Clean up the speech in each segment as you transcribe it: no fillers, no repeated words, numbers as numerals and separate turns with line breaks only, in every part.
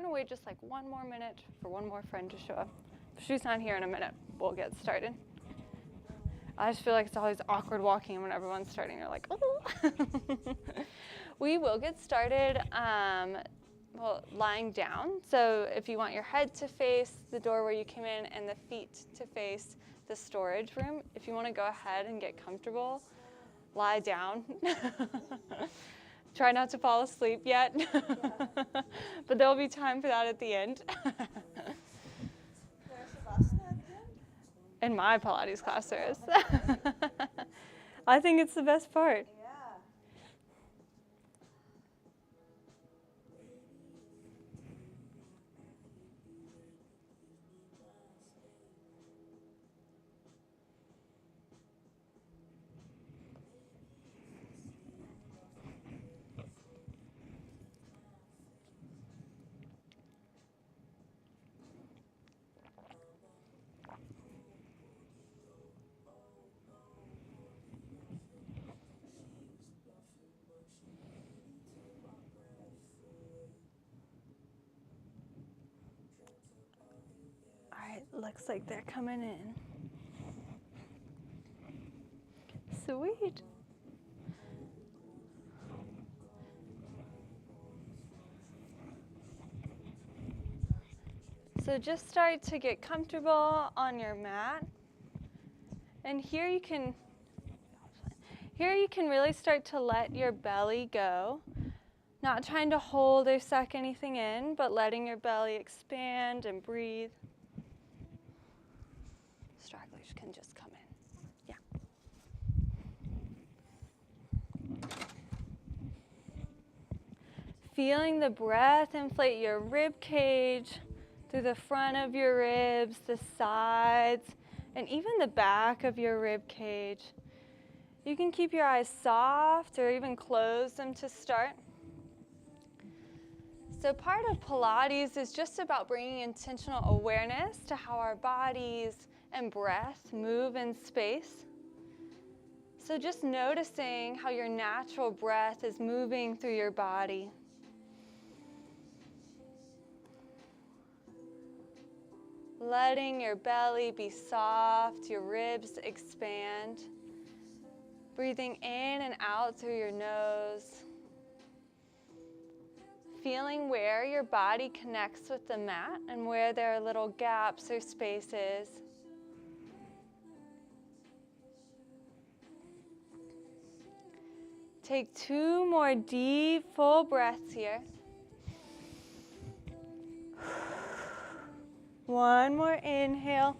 We're gonna wait just like 1 more minute for one more friend to show up. If she's not here in a minute, we'll get started. I just feel like it's always awkward walking when everyone's starting. You're like, oh. We will get started lying down. So if you want your head to face the door where you came in and the feet to face the storage room, if you want to go ahead and get comfortable, lie down. Try not to fall asleep yet, but there'll be time for that at the end. In my Pilates class there is. I think it's the best part. Looks like they're coming in. Sweet. So just start to get comfortable on your mat. And here you can really start to let your belly go. Not trying to hold or suck anything in, but letting your belly expand and breathe. Stragglers can just come in. Yeah. Feeling the breath inflate your rib cage through the front of your ribs, the sides, and even the back of your rib cage. You can keep your eyes soft or even close them to start. So part of Pilates is just about bringing intentional awareness to how our bodies and breath move in space. So just noticing how your natural breath is moving through your body. Letting your belly be soft, your ribs expand. Breathing in and out through your nose. Feeling where your body connects with the mat and where there are little gaps or spaces. Take 2 more deep, full breaths here. 1 more inhale.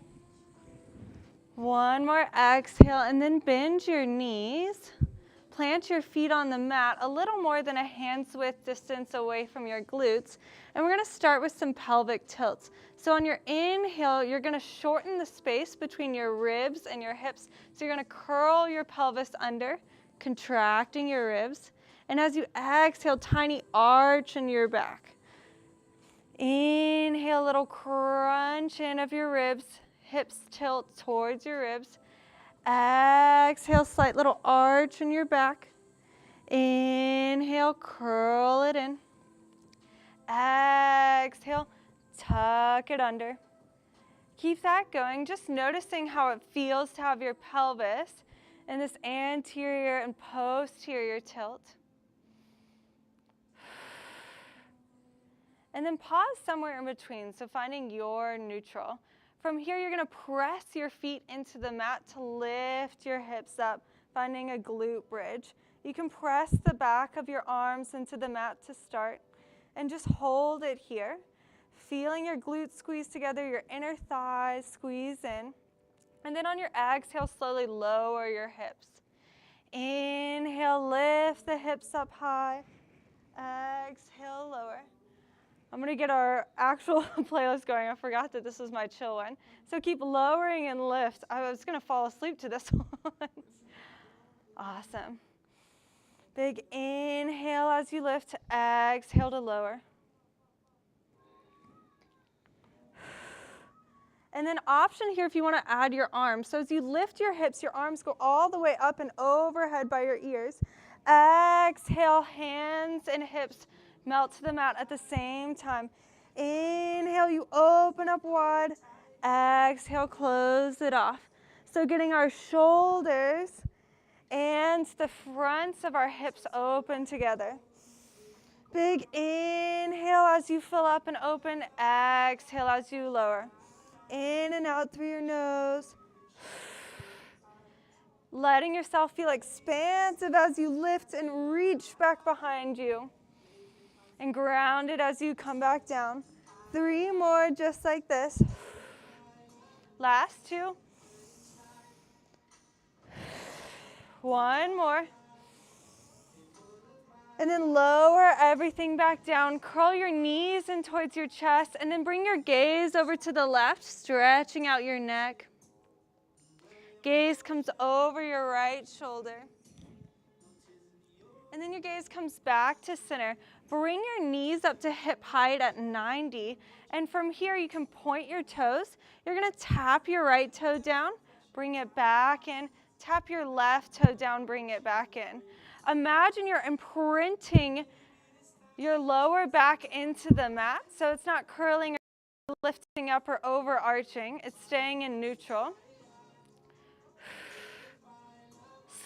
1 more exhale, and then bend your knees. Plant your feet on the mat a little more than a hand's width distance away from your glutes. And we're going to start with some pelvic tilts. So on your inhale, you're going to shorten the space between your ribs and your hips. So you're going to curl your pelvis under, contracting your ribs. And as you exhale, tiny arch in your back. Inhale, little crunch in of your ribs. Hips tilt towards your ribs. Exhale, slight little arch in your back. Inhale, curl it in. Exhale, tuck it under. Keep that going, just noticing how it feels to have your pelvis in this anterior and posterior tilt. And then pause somewhere in between, so finding your neutral. From here, you're going to press your feet into the mat to lift your hips up, finding a glute bridge. You can press the back of your arms into the mat to start, and just hold it here. Feeling your glutes squeeze together, your inner thighs squeeze in. And then on your exhale, slowly lower your hips. Inhale, lift the hips up high. Exhale, lower. I'm going to get our actual playlist going. I forgot that this was my chill one. So keep lowering and lift. I was going to fall asleep to this one. Awesome. Big inhale as you lift. Exhale to lower. And then option here if you want to add your arms. So as you lift your hips, your arms go all the way up and overhead by your ears. Exhale, hands and hips melt to the mat at the same time. Inhale, you open up wide. Exhale, close it off. So getting our shoulders and the fronts of our hips open together. Big inhale as you fill up and open. Exhale as you lower. In and out through your nose. Letting yourself feel expansive as you lift and reach back behind you. And grounded as you come back down. 3 more just like this. Last 2. 1 more. And then lower everything back down. Curl your knees in towards your chest, and then bring your gaze over to the left, stretching out your neck. Gaze comes over your right shoulder. And then your gaze comes back to center. Bring your knees up to hip height at 90. And from here, you can point your toes. You're going to tap your right toe down, bring it back in. Tap your left toe down, bring it back in. Imagine you're imprinting your lower back into the mat, so it's not curling or lifting up or overarching. It's staying in neutral.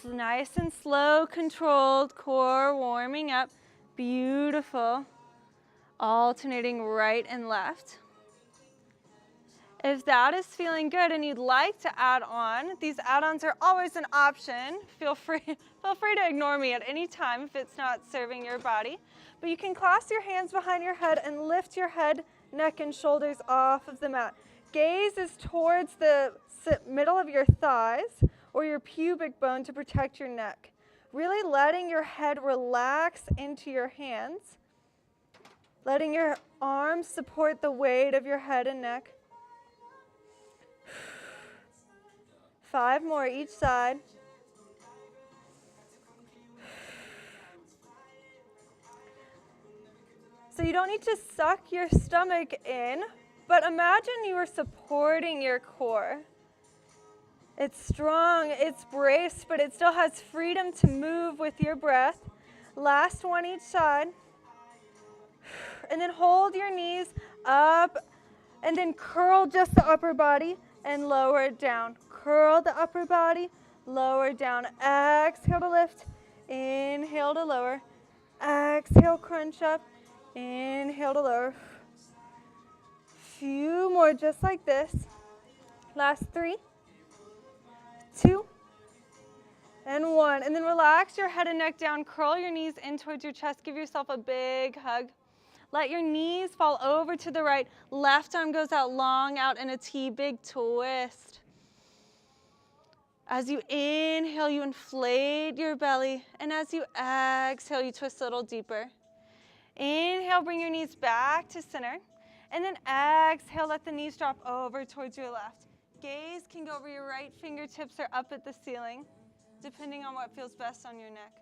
Nice and slow, controlled, core warming up. Beautiful. Alternating right and left. If that is feeling good and you'd like to add on, these add-ons are always an option. Feel free to ignore me at any time if it's not serving your body. But you can clasp your hands behind your head and lift your head, neck, and shoulders off of the mat. Gaze is towards the middle of your thighs or your pubic bone to protect your neck. Really letting your head relax into your hands. Letting your arms support the weight of your head and neck. 5 more each side. So you don't need to suck your stomach in, but imagine you are supporting your core. It's strong, it's braced, but it still has freedom to move with your breath. Last one each side. And then hold your knees up, and then curl just the upper body and lower it down. Curl the upper body, lower down. Exhale to lift, inhale to lower. Exhale, crunch up, inhale to lower. Few more just like this. Last 3, 2, and 1. And then relax your head and neck down. Curl your knees in towards your chest. Give yourself a big hug. Let your knees fall over to the right. Left arm goes out long, out in a T, big twist. As you inhale, you inflate your belly. And as you exhale, you twist a little deeper. Inhale, bring your knees back to center. And then exhale, let the knees drop over towards your left. Gaze can go over your right fingertips or up at the ceiling, depending on what feels best on your neck.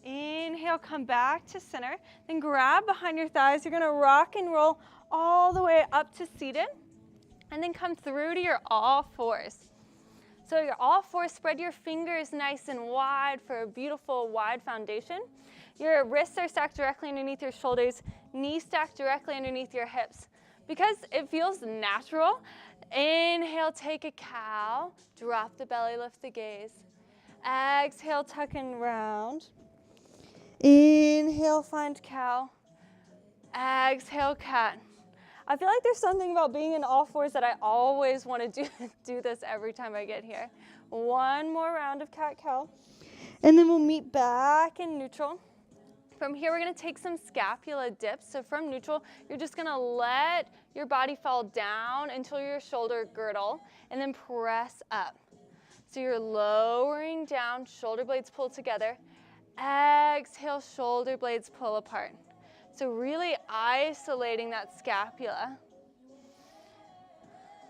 Inhale, come back to center. Then grab behind your thighs. You're going to rock and roll all the way up to seated. And then come through to your all fours. So your all fours, spread your fingers nice and wide for a beautiful wide foundation. Your wrists are stacked directly underneath your shoulders. Knees stacked directly underneath your hips. Because it feels natural, inhale, take a cow. Drop the belly, lift the gaze. Exhale, tuck and round. Inhale, find cow. Exhale, cat. I feel like there's something about being in all fours that I always want to do this every time I get here. 1 more round of cat-cow. And then we'll meet back in neutral. From here, we're going to take some scapula dips. So from neutral, you're just going to let your body fall down until your shoulder girdle, and then press up. So you're lowering down, shoulder blades pull together. Exhale, shoulder blades pull apart. So really isolating that scapula.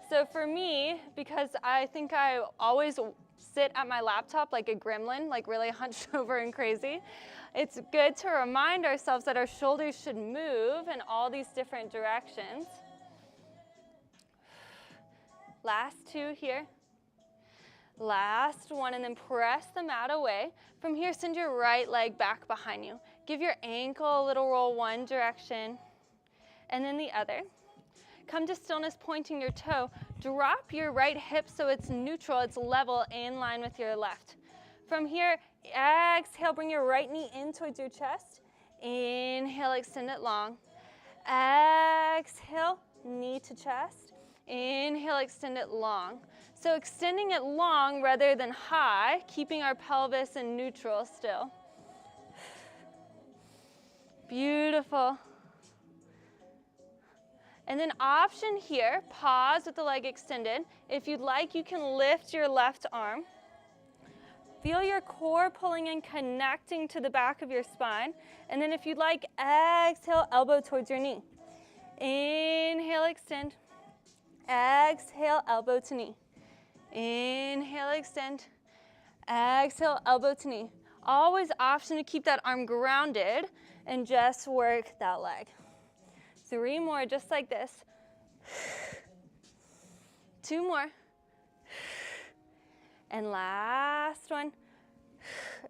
So for me, because I think I always sit at my laptop like a gremlin, like really hunched over and crazy, it's good to remind ourselves that our shoulders should move in all these different directions. Last 2 here. Last 1, and then press the mat away. From here, send your right leg back behind you. Give your ankle a little roll one direction, and then the other. Come to stillness, pointing your toe. Drop your right hip so it's neutral, it's level, in line with your left. From here, exhale, bring your right knee in towards your chest. Inhale, extend it long. Exhale, knee to chest. Inhale, extend it long. So extending it long rather than high, keeping our pelvis in neutral still. Beautiful. And then option here, pause with the leg extended. If you'd like, you can lift your left arm. Feel your core pulling in, connecting to the back of your spine. And then if you'd like, exhale, elbow towards your knee. Inhale, extend. Exhale, elbow to knee. Inhale, extend. Exhale, elbow to knee. Always option to keep that arm grounded and just work that leg. 3 more, just like this. 2 more. And last one.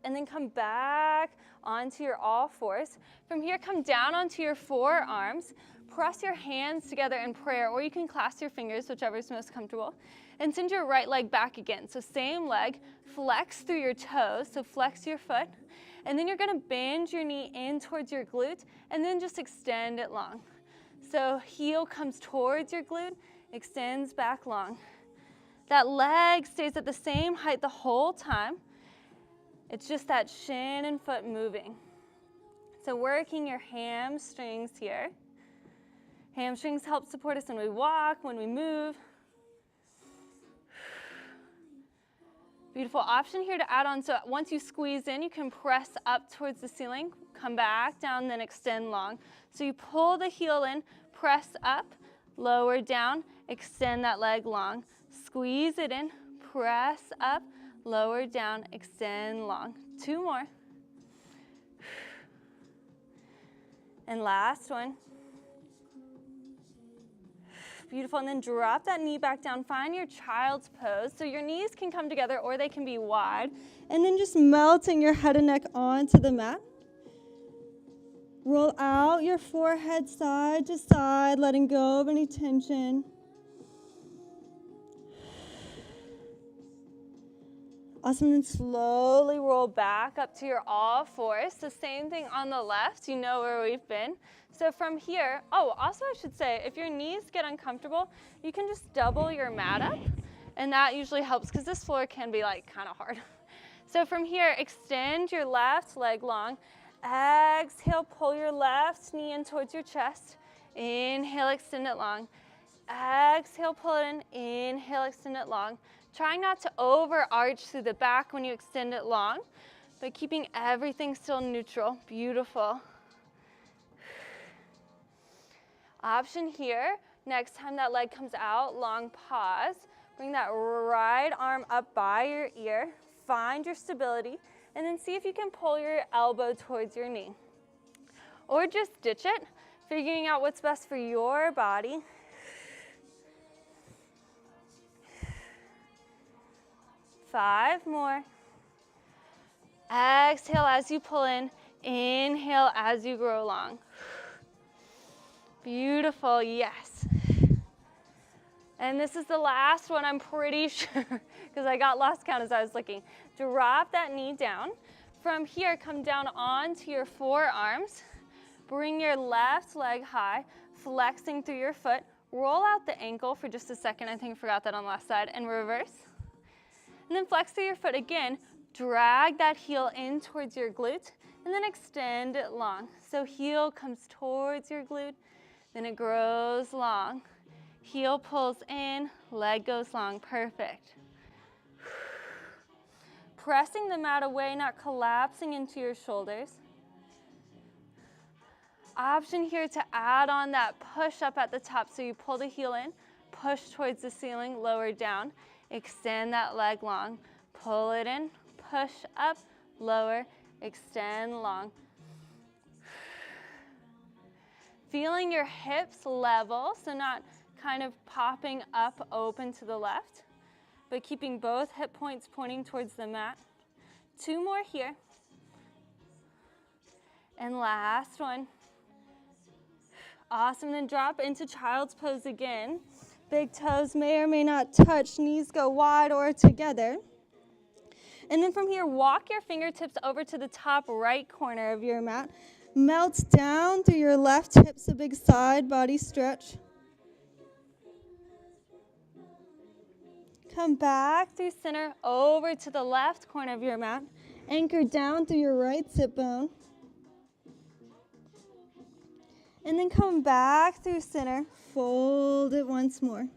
And then come back onto your all fours. From here, come down onto your forearms. Press your hands together in prayer, or you can clasp your fingers, whichever is most comfortable. And send your right leg back again. So same leg, flex through your toes, so flex your foot. And then you're gonna bend your knee in towards your glute, and then just extend it long. So heel comes towards your glute, extends back long. That leg stays at the same height the whole time. It's just that shin and foot moving. So working your hamstrings here. Hamstrings help support us when we walk, when we move. Beautiful. Option here to add on, so once you squeeze in, you can press up towards the ceiling, come back down, then extend long. So you pull the heel in, press up, lower down, extend that leg long. Squeeze it in, press up, lower down, extend long. 2 more. And last one. Beautiful, and then drop that knee back down. Find your child's pose. So your knees can come together or they can be wide. And then just melting your head and neck onto the mat. Roll out your forehead side to side, letting go of any tension. Awesome, and then slowly roll back up to your all fours. The same thing on the left, you know where we've been. So from here, also I should say, if your knees get uncomfortable, you can just double your mat up, and that usually helps because this floor can be like kind of hard. So from here, extend your left leg long. Exhale, pull your left knee in towards your chest. Inhale, extend it long. Exhale, pull it in. Inhale, extend it long. Trying not to overarch through the back when you extend it long, but keeping everything still neutral. Beautiful. Option here, next time that leg comes out, long pause. Bring that right arm up by your ear. Find your stability, and then see if you can pull your elbow towards your knee. Or just ditch it, figuring out what's best for your body. Five more. Exhale as you pull in. Inhale as you grow long. Beautiful, yes. And this is the last one, I'm pretty sure, because I got lost count as I was looking. Drop that knee down. From here, come down onto your forearms. Bring your left leg high, flexing through your foot. Roll out the ankle for just a second. I think I forgot that on the left side. And reverse. And then flex through your foot again. Drag that heel in towards your glute, and then extend it long. So heel comes towards your glute, then it grows long. Heel pulls in, leg goes long. Perfect. Pressing the mat away, not collapsing into your shoulders. Option here to add on that push up at the top. So you pull the heel in, push towards the ceiling, lower down. Extend that leg long. Pull it in, push up, lower, extend long. Feeling your hips level, so not kind of popping up open to the left, but keeping both hip points pointing towards the mat. 2 more here. And last one. Awesome, then drop into child's pose again. Big toes may or may not touch, knees go wide or together. And then from here, walk your fingertips over to the top right corner of your mat. Melt down through your left hips, a big side body stretch. Come back through center over to the left corner of your mat. Anchor down through your right sit bone. And then come back through center. Fold it once more.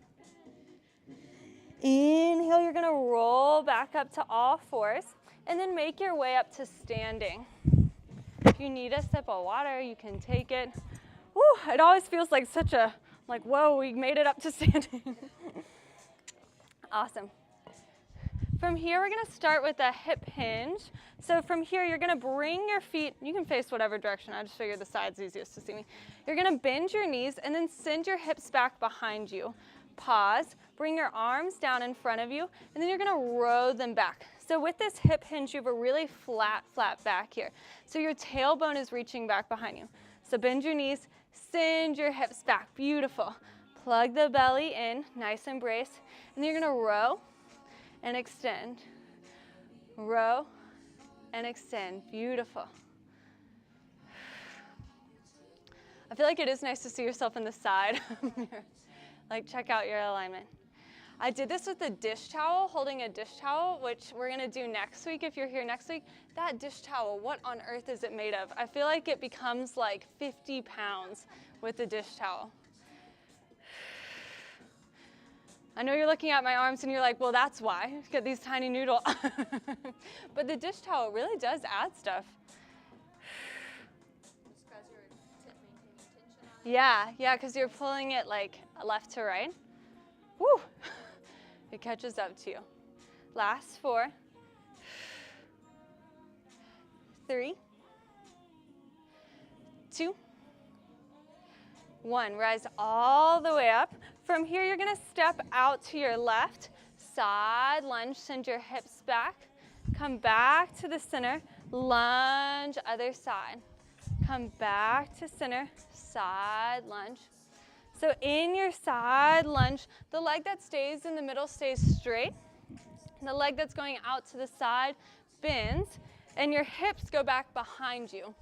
Inhale, you're going to roll back up to all fours. And then make your way up to standing. If you need a sip of water, you can take it. Woo, it always feels like such a, like, whoa, we made it up to standing. Awesome. From here, we're going to start with a hip hinge. So from here, you're going to bring your feet, you can face whatever direction, I just figured the side's easiest to see me. You're going to bend your knees and then send your hips back behind you. Pause, bring your arms down in front of you, and then you're going to row them back. So with this hip hinge, you have a really flat back here. So your tailbone is reaching back behind you. So bend your knees, send your hips back, beautiful. Plug the belly in, nice embrace, and then you're going to row and extend. Row and extend, beautiful. I feel like it is nice to see yourself in the side mirror. Like, check out your alignment. I did this with a dish towel, holding a dish towel, which we're gonna do next week if you're here next week. That dish towel, what on earth is it made of? I feel like it becomes like 50 pounds with the dish towel. I know you're looking at my arms and you're like, well, that's why. Get these tiny noodles. But the dish towel really does add stuff.
Just because you're maintaining tension on it?
Yeah, because you're pulling it like left to right. Woo! It catches up to you. Last 4, 3, 2, 1. Rise all the way up. From here, you're going to step out to your left. Side lunge, send your hips back. Come back to the center. Lunge, other side. Come back to center. Side lunge. So in your side lunge, the leg that stays in the middle stays straight. The leg that's going out to the side bends, and your hips go back behind you.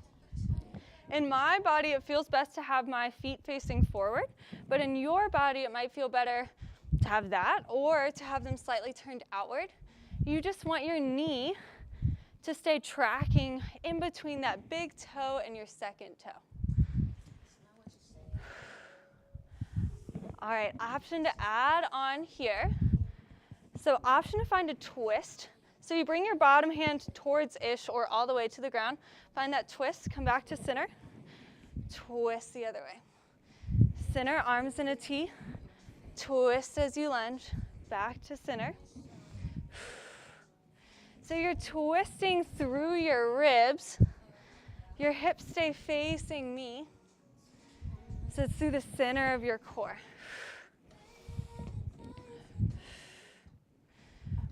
In my body, it feels best to have my feet facing forward, but in your body, it might feel better to have that or to have them slightly turned outward. You just want your knee to stay tracking in between that big toe and your second toe. All right, option to add on here. So option to find a twist. So you bring your bottom hand towards ish or all the way to the ground. Find that twist, come back to center. Twist the other way. Center, arms in a T. Twist as you lunge, back to center. So you're twisting through your ribs. Your hips stay facing me. So it's through the center of your core.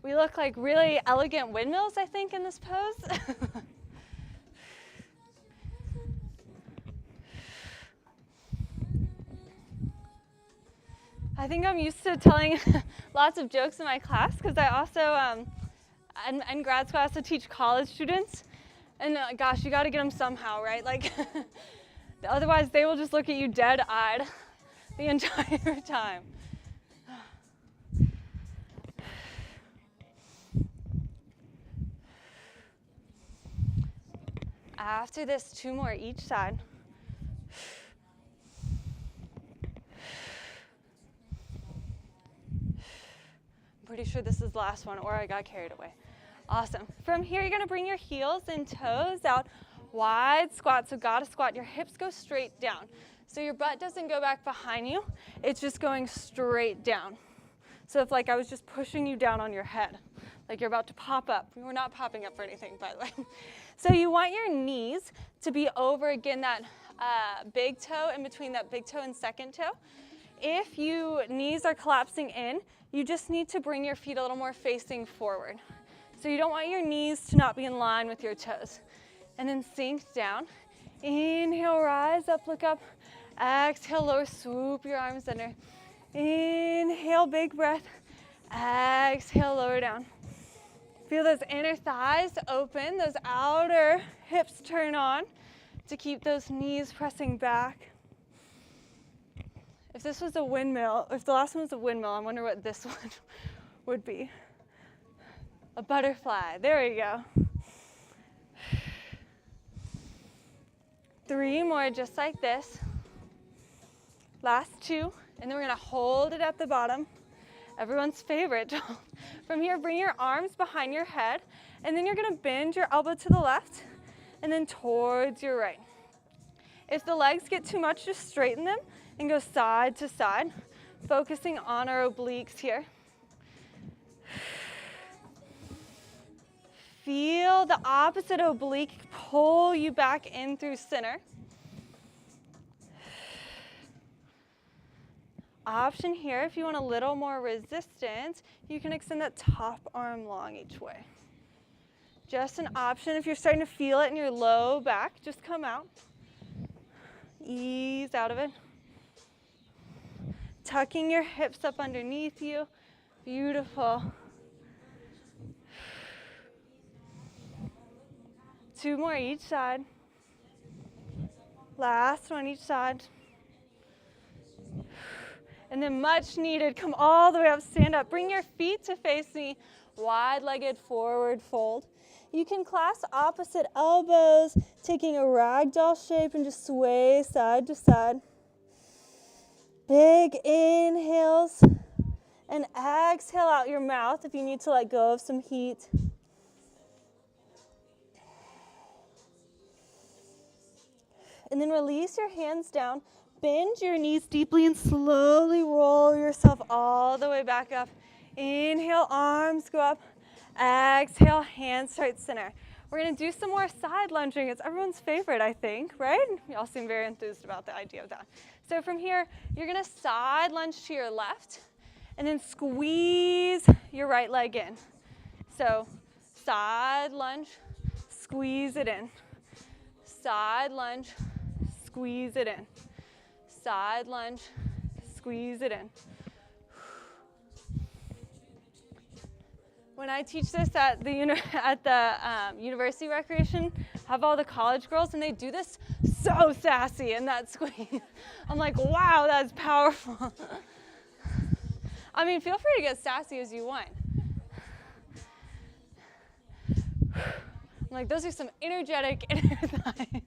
We look like really elegant windmills, I think, in this pose. I think I'm used to telling lots of jokes in my class because I also, in grad school, I also teach college students. And gosh, you got to get them somehow, right? Like, otherwise they will just look at you dead-eyed the entire time. After this, 2 more each side. I'm pretty sure this is the last one, or I got carried away. Awesome. From here, you're going to bring your heels and toes out. Wide squat, so gotta squat. Your hips go straight down. So your butt doesn't go back behind you. It's just going straight down. So if like I was just pushing you down on your head, like you're about to pop up. We're not popping up for anything, by the way. So you want your knees to be over, again, that big toe, in between that big toe and second toe. If your knees are collapsing in, you just need to bring your feet a little more facing forward. So you don't want your knees to not be in line with your toes. And then sink down. Inhale, rise up, look up. Exhale, lower, swoop your arms under. Inhale, big breath. Exhale, lower down. Feel those inner thighs open, those outer hips turn on to keep those knees pressing back. If this was a windmill, if the last one was a windmill, I wonder what this one would be. A butterfly. There we go. 3 more just like this. Last 2, and then we're going to hold it at the bottom. Everyone's favorite. From here, bring your arms behind your head, and then you're going to bend your elbow to the left and then towards your right. If the legs get too much, just straighten them and go side to side, focusing on our obliques here. Feel the opposite oblique pull you back in through center. Option here, if you want a little more resistance, you can extend that top arm long each way. Just an option. If you're starting to feel it in your low back, just come out. Ease out of it. Tucking your hips up underneath you. Beautiful. 2 more each side. Last one each side. And then much needed, come all the way up, stand up. Bring your feet to face me, wide-legged forward fold. You can clasp opposite elbows, taking a ragdoll shape and just sway side to side. Big inhales and exhale out your mouth if you need to let go of some heat. And then release your hands down. Bend your knees deeply and slowly roll yourself all the way back up. Inhale, arms go up. Exhale, hands right center. We're going to do some more side lunging. It's everyone's favorite, I think, right? Y'all seem very enthused about the idea of that. So from here, you're going to side lunge to your left and then squeeze your right leg in. So side lunge, squeeze it in. Side lunge, squeeze it in. Side lunge, squeeze it in. When I teach this at the university recreation, I have all the college girls, and they do this so sassy in that squeeze. I'm like, wow, that's powerful. I mean, feel free to get sassy as you want. I'm like, those are some energetic inner thighs.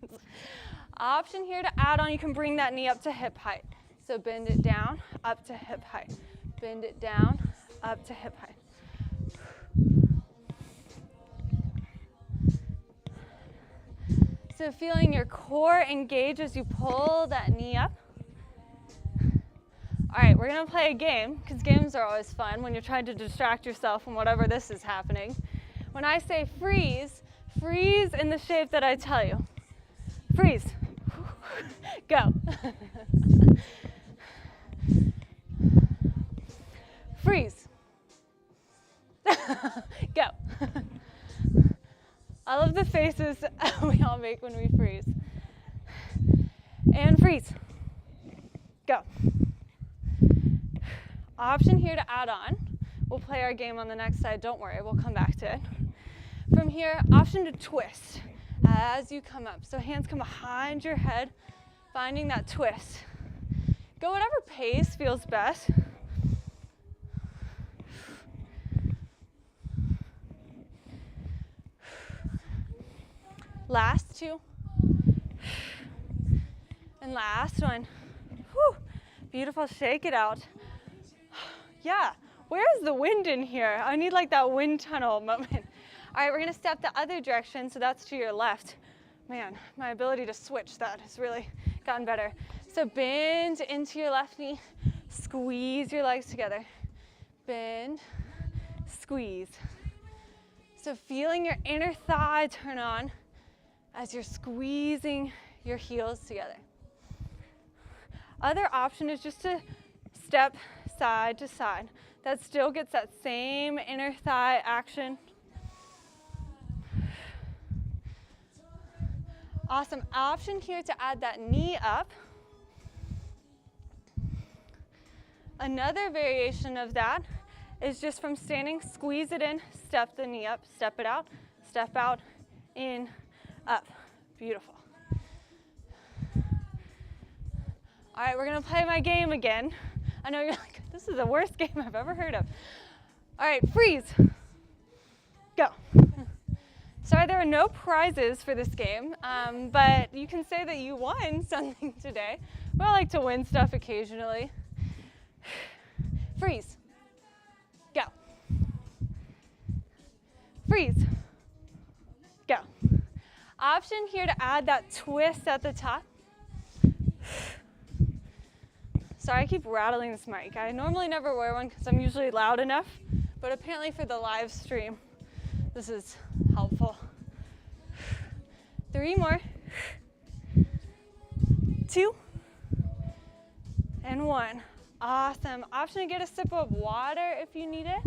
Option here to add on, you can bring that knee up to hip height. So bend it down, up to hip height. Bend it down, up to hip height. So feeling your core engage as you pull that knee up. All right, we're gonna play a game, because games are always fun when you're trying to distract yourself from whatever this is happening. When I say freeze, freeze in the shape that I tell you. Freeze. Go. Freeze. Go. I love the faces we all make when we freeze. And freeze. Go. Option here to add on. We'll play our game on the next side. Don't worry, we'll come back to it. From here, option to twist as you come up. So hands come behind your head, finding that twist. Go whatever pace feels best. Last 2. And last one. Whew. Beautiful, shake it out. Yeah, where's the wind in here? I need like that wind tunnel moment. All right, we're gonna step the other direction, so that's to your left. Man, my ability to switch that has really gotten better. So bend into your left knee, squeeze your legs together. Bend, squeeze. So feeling your inner thigh turn on as you're squeezing your heels together. Other option is just to step side to side. That still gets that same inner thigh action. Awesome. Option here to add that knee up. Another variation of that is just from standing, squeeze it in, step the knee up, step it out, step out, in, up. Beautiful. All right, we're gonna play my game again. I know you're like, this is the worst game I've ever heard of. All right, freeze. Go. Sorry, there are no prizes for this game, but you can say that you won something today. We all like to win stuff occasionally. Freeze. Go. Freeze. Go. Option here to add that twist at the top. Sorry, I keep rattling this mic. I normally never wear one because I'm usually loud enough, but apparently for the live stream, this is helpful. 3 more. 2 and 1. Awesome. Option to get a sip of water if you need it.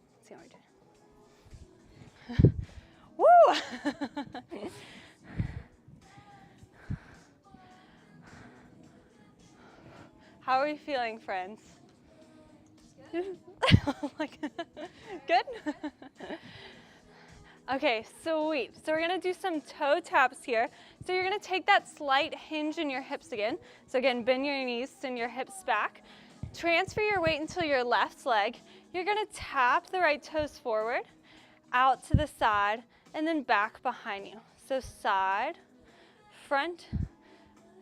Let's see how we do. Woo! How are you feeling, friends? Good? Okay, sweet. So we're gonna do some toe taps here. So you're gonna take that slight hinge in your hips again. So again, bend your knees, send your hips back. Transfer your weight into your left leg. You're gonna tap the right toes forward, out to the side, and then back behind you. So side, front,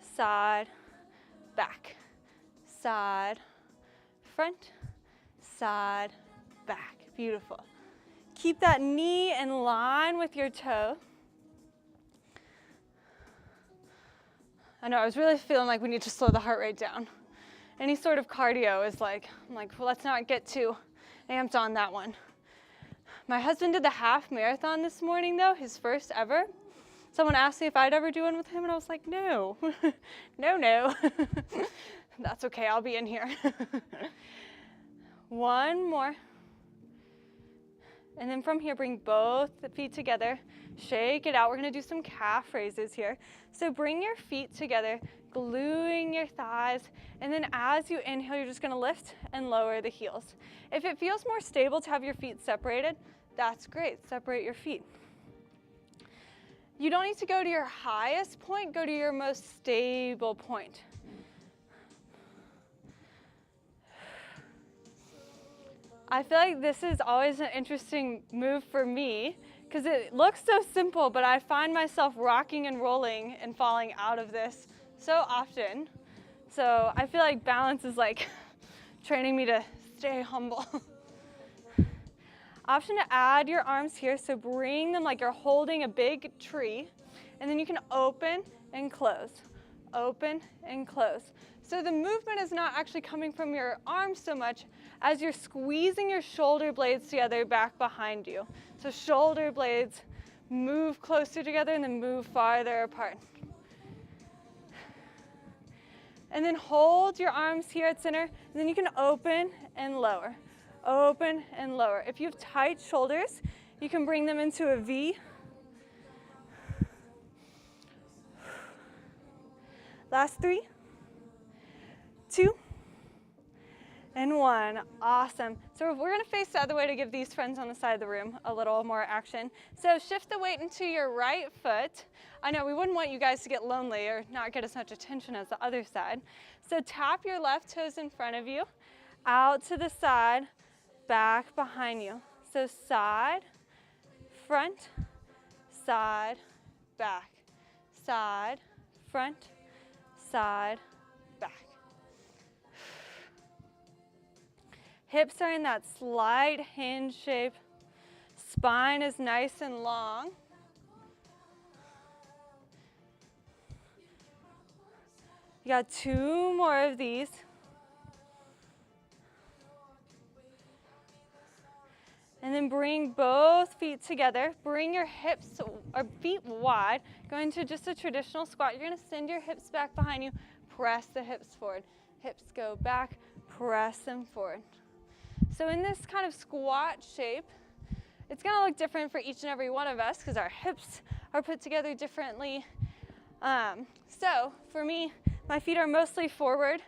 side, back. Side, front, side, back. Beautiful. Keep that knee in line with your toe. I know, I was really feeling like we need to slow the heart rate down. Any sort of cardio is like, I'm like, well, let's not get too amped on that one. My husband did the half marathon this morning though, his first ever. Someone asked me if I'd ever do one with him and I was like, no, no. That's okay, I'll be in here. 1 more. And then from here, bring both the feet together. Shake it out. We're gonna do some calf raises here. So bring your feet together, gluing your thighs, and then as you inhale, you're just gonna lift and lower the heels. If it feels more stable to have your feet separated, that's great. Separate your feet. You don't need to go to your highest point, go to your most stable point. I feel like this is always an interesting move for me because it looks so simple, but I find myself rocking and rolling and falling out of this so often. So I feel like balance is like training me to stay humble. Option to add your arms here, so bring them like you're holding a big tree, and then you can open and close, open and close. So the movement is not actually coming from your arms so much as you're squeezing your shoulder blades together back behind you. So shoulder blades move closer together and then move farther apart. And then hold your arms here at center, and then you can open and lower, open and lower. If you have tight shoulders, you can bring them into a V. Last 3, 2, and 1. Awesome. So we're going to face the other way to give these friends on the side of the room a little more action. So shift the weight into your right foot. I know we wouldn't want you guys to get lonely or not get as much attention as the other side. So tap your left toes in front of you, out to the side, back behind you. So side, front, side, back, side, front, side, back. Hips are in that slight hinge shape. Spine is nice and long. You got 2 more of these. And then bring both feet together. Bring your hips or feet wide. Go into just a traditional squat. You're going to send your hips back behind you. Press the hips forward. Hips go back. Press them forward. So in this kind of squat shape, it's going to look different for each and every one of us because our hips are put together differently. So for me, my feet are mostly forward.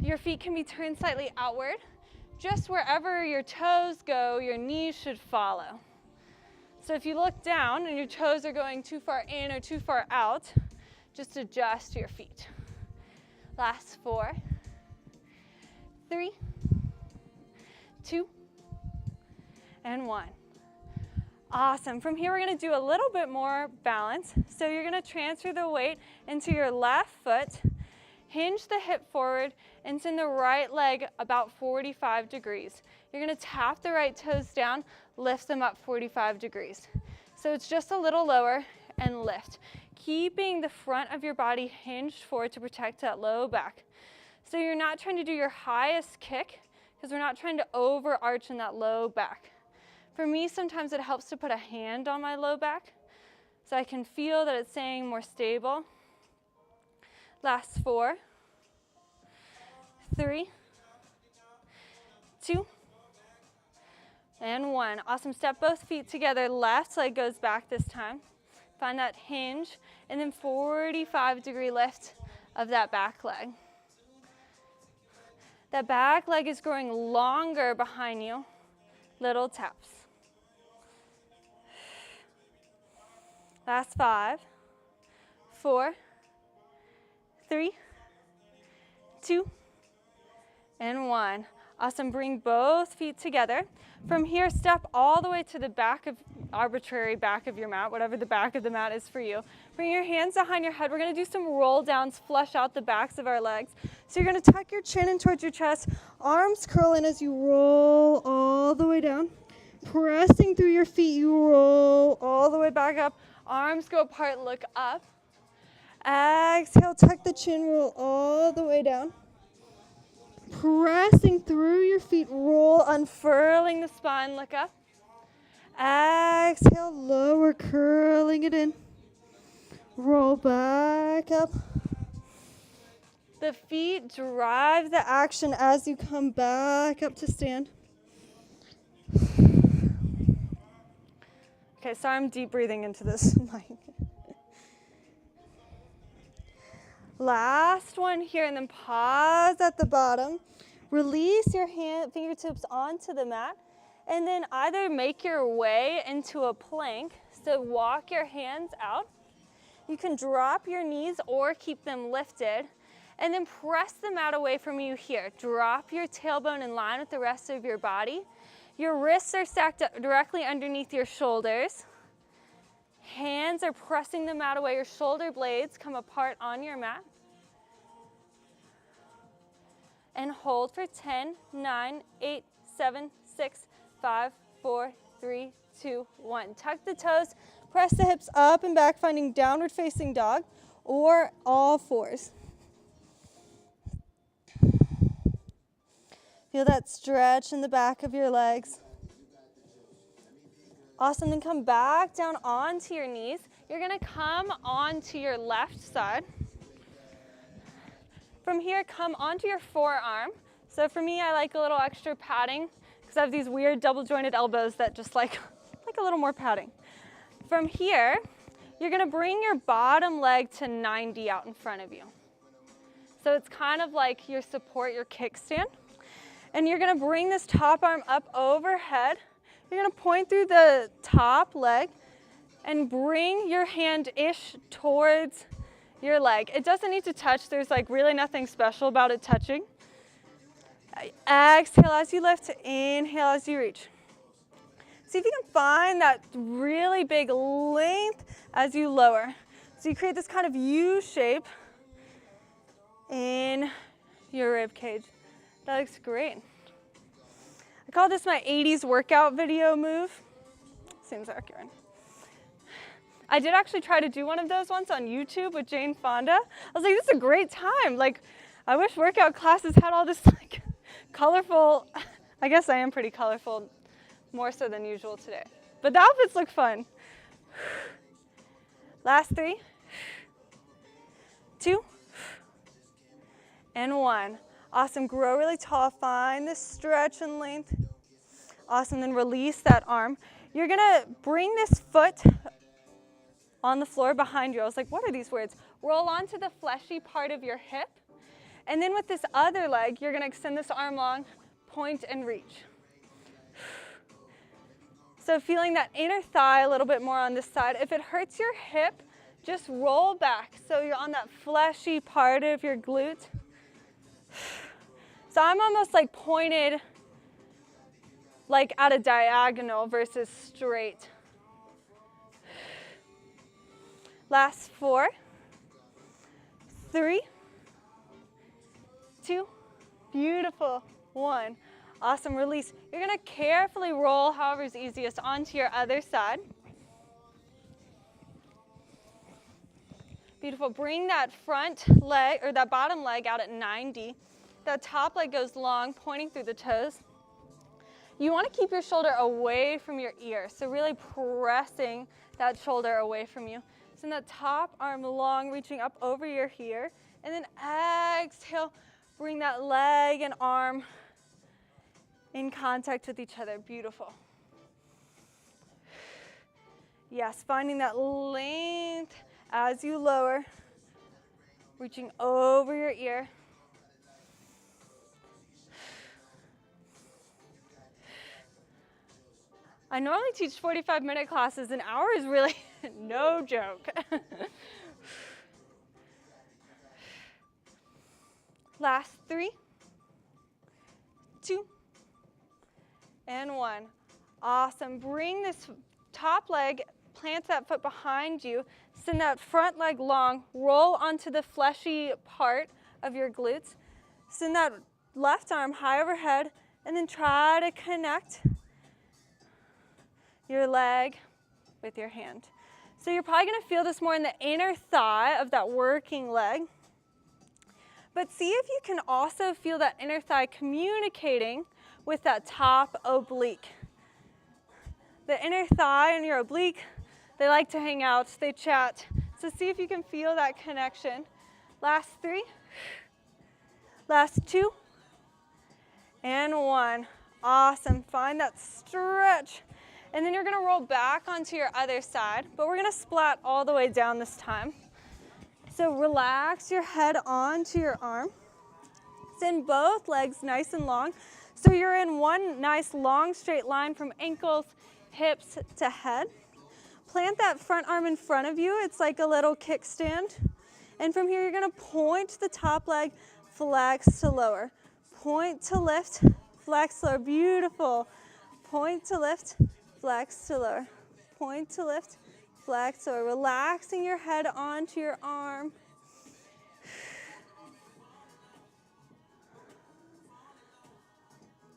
Your feet can be turned slightly outward. Just wherever your toes go, your knees should follow. So if you look down and your toes are going too far in or too far out, just adjust your feet. Last 4, 3, 2, and 1. Awesome. From here, we're going to do a little bit more balance. So you're going to transfer the weight into your left foot, hinge the hip forward, and send the right leg about 45 degrees. You're going to tap the right toes down, lift them up 45 degrees. So it's just a little lower and lift, keeping the front of your body hinged forward to protect that low back. So you're not trying to do your highest kick because we're not trying to overarch in that low back. For me, sometimes it helps to put a hand on my low back so I can feel that it's staying more stable. Last 4, 3, 2, and 1. Awesome. Step both feet together. Left leg goes back this time. Find that hinge, and then 45-degree lift of that back leg. That back leg is growing longer behind you. Little taps. Last 5, 4, 3, 2, and 1. Awesome. Bring both feet together. From here, step all the way to the back of, arbitrary back of your mat, whatever the back of the mat is for you. Bring your hands behind your head. We're going to do some roll downs, flush out the backs of our legs. So you're going to tuck your chin in towards your chest, arms curl in as you roll all the way down. Pressing through your feet, you roll all the way back up. Arms go apart, look up. Exhale, tuck the chin, roll all the way down. Pressing through your feet, roll, unfurling the spine, look up. Exhale, lower, curling it in. Roll back up. The feet drive the action as you come back up to stand. Okay, so I'm deep breathing into this mic. Last one here, and then pause at the bottom. Release your fingertips onto the mat, and then either make your way into a plank, so walk your hands out. You can drop your knees or keep them lifted, and then press the mat away from you here. Drop your tailbone in line with the rest of your body. Your wrists are stacked up directly underneath your shoulders. Hands are pressing the mat away. Your shoulder blades come apart on your mat. And hold for 10, 9, 8, 7, 6, 5, 4, 3, 2, 1. Tuck the toes, press the hips up and back, finding downward facing dog or all fours. Feel that stretch in the back of your legs. Awesome, then come back down onto your knees. You're gonna come onto your left side. From here, come onto your forearm. So for me, I like a little extra padding because I have these weird double jointed elbows that just like a little more padding. From here, you're gonna bring your bottom leg to 90 out in front of you. So it's kind of like your support, your kickstand. And you're gonna bring this top arm up overhead. You're gonna point through the top leg and bring your hand-ish towards your leg. It doesn't need to touch. There's like really nothing special about it touching. Exhale as you lift, inhale as you reach. See if you can find that really big length as you lower. So you create this kind of U shape in your rib cage. That looks great. I call this my 80s workout video move. Seems accurate. I did actually try to do one of those once on YouTube with Jane Fonda. I was like, this is a great time. Like, I wish workout classes had all this like colorful, I guess I am pretty colorful, more so than usual today. But the outfits look fun. Last 3, 2, and 1. Awesome, grow really tall, find this stretch and length. Awesome, then release that arm. You're gonna bring this foot on the floor behind you. I was like, what are these words? Roll onto the fleshy part of your hip. And then with this other leg, you're gonna extend this arm long, point and reach. So feeling that inner thigh a little bit more on this side. If it hurts your hip, just roll back. So you're on that fleshy part of your glute. So I'm almost like pointed like at a diagonal versus straight. Last 4, 3, 2, beautiful, 1. Awesome, release. You're gonna carefully roll however is easiest onto your other side. Beautiful, bring that front leg, or that bottom leg out at 90. That top leg goes long, pointing through the toes. You wanna keep your shoulder away from your ear, so really pressing that shoulder away from you. Send that top arm long, reaching up over your ear, and then exhale, bring that leg and arm in contact with each other. Beautiful. Yes, finding that length as you lower, reaching over your ear. I normally teach 45-minute classes. An hour is really no joke. Last 3, 2, and 1. Awesome. Bring this top leg, plant that foot behind you, send that front leg long, roll onto the fleshy part of your glutes, send that left arm high overhead, and then try to connect your leg with your hand. So you're probably going to feel this more in the inner thigh of that working leg. But see if you can also feel that inner thigh communicating with that top oblique. The inner thigh and your oblique, they like to hang out, they chat. So see if you can feel that connection. Last 3, last 2, and 1. Awesome, find that stretch. And then you're gonna roll back onto your other side, but we're gonna splat all the way down this time. So relax your head onto your arm. Send both legs nice and long. So you're in one nice long straight line from ankles, hips to head. Plant that front arm in front of you. It's like a little kickstand. And from here, you're gonna point the top leg, flex to lower. Point to lift, flex lower, beautiful. Point to lift, flex to lower. Point to lift, flex lower. Relaxing your head onto your arm.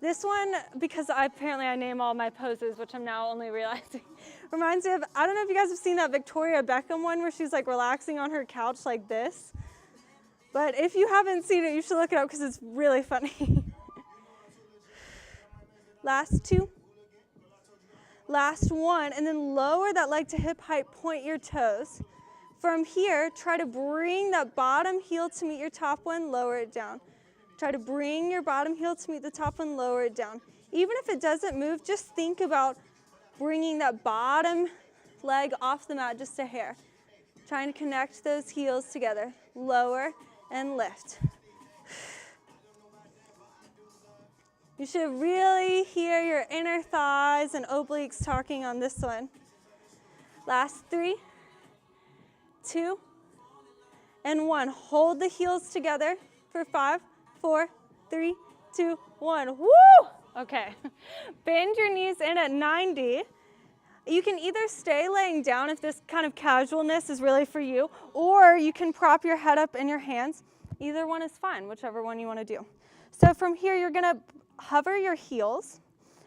This one, because apparently I name all my poses, which I'm now only realizing, reminds me of, I don't know if you guys have seen that Victoria Beckham one where she's like relaxing on her couch like this. But if you haven't seen it, you should look it up because it's really funny. Last 2. Last 1, and then lower that leg to hip height, point your toes. From here, try to bring that bottom heel to meet your top one, lower it down. Try to bring your bottom heel to meet the top one, lower it down. Even if it doesn't move, just think about bringing that bottom leg off the mat just a hair. Trying to connect those heels together. Lower and lift. You should really hear your inner thighs and obliques talking on this one. Last 3, 2, and 1. Hold the heels together for 5, 4, 3, 2, 1. Woo! Okay. Bend your knees in at 90. You can either stay laying down if this kind of casualness is really for you, or you can prop your head up in your hands. Either one is fine, whichever one you want to do. So from here, you're going to hover your heels,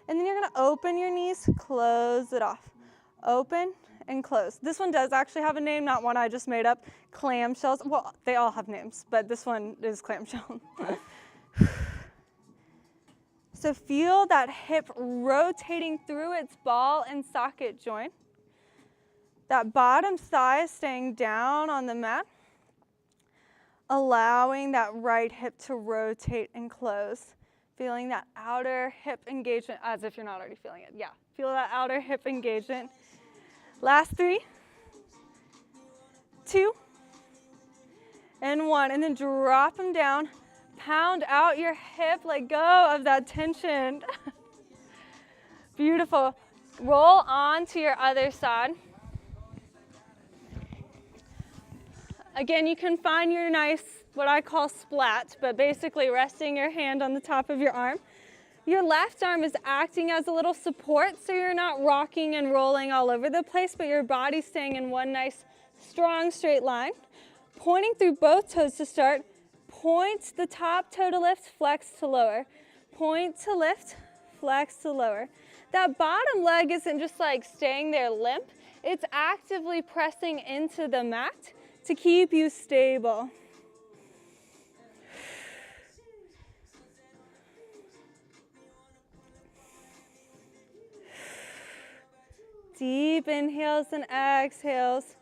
and then you're going to open your knees, close it off. Open and close. This one does actually have a name, not one I just made up. Clamshells. Well, they all have names, but this one is clamshell. So feel that hip rotating through its ball and socket joint. That bottom thigh is staying down on the mat, allowing that right hip to rotate and close. Feeling that outer hip engagement, as if you're not already feeling it. Yeah, feel that outer hip engagement. Last 3, 2, and 1. And then drop them down. Pound out your hip. Let go of that tension. Beautiful. Roll on to your other side. Again, you can find your nice, what I call splat, but basically resting your hand on the top of your arm. Your left arm is acting as a little support, so you're not rocking and rolling all over the place, but your body's staying in one nice, strong, straight line. Pointing through both toes to start. Point the top toe to lift, flex to lower. Point to lift, flex to lower. That bottom leg isn't just like staying there limp. It's actively pressing into the mat to keep you stable. Deep inhales and exhales.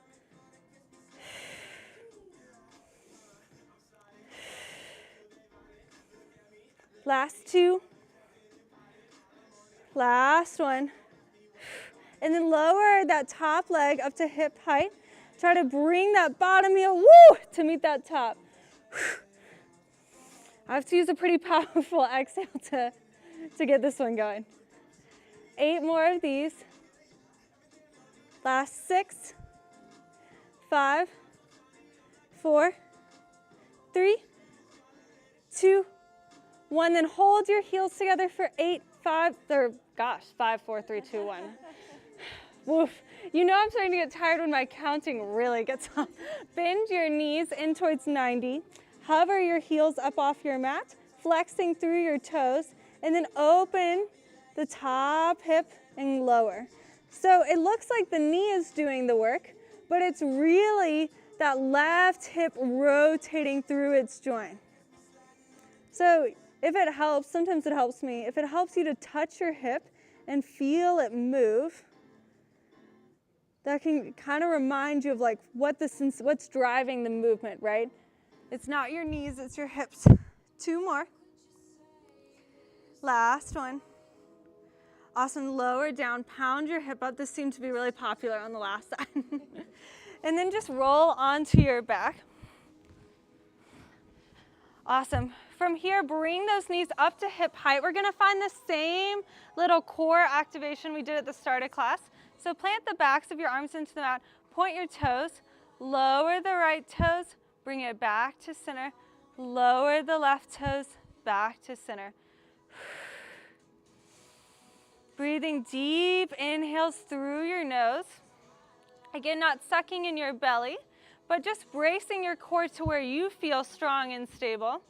Last 2. Last 1. And then lower that top leg up to hip height. Try to bring that bottom heel to meet that top. I have to use a pretty powerful exhale to get this one going. 8 more of these. Last 6, 5, 4, 3, 2, 1. Then hold your heels together for 8, 5, 4, 3, 2, 1. Woof. You know I'm starting to get tired when my counting really gets off. Bend your knees in towards 90. Hover your heels up off your mat, flexing through your toes, and then open the top hip and lower. So it looks like the knee is doing the work, but it's really that left hip rotating through its joint. So if it helps, sometimes it helps me, if it helps you to touch your hip and feel it move, that can kind of remind you of like what's driving the movement, right? It's not your knees, it's your hips. 2 more. Last one. Awesome, lower down, pound your hip up. This seemed to be really popular on the last side. And then just roll onto your back. Awesome. From here, bring those knees up to hip height. We're gonna find the same little core activation we did at the start of class. So plant the backs of your arms into the mat, point your toes, lower the right toes, bring it back to center, lower the left toes, back to center. Breathing deep inhales through your nose. Again, not sucking in your belly, but just bracing your core to where you feel strong and stable.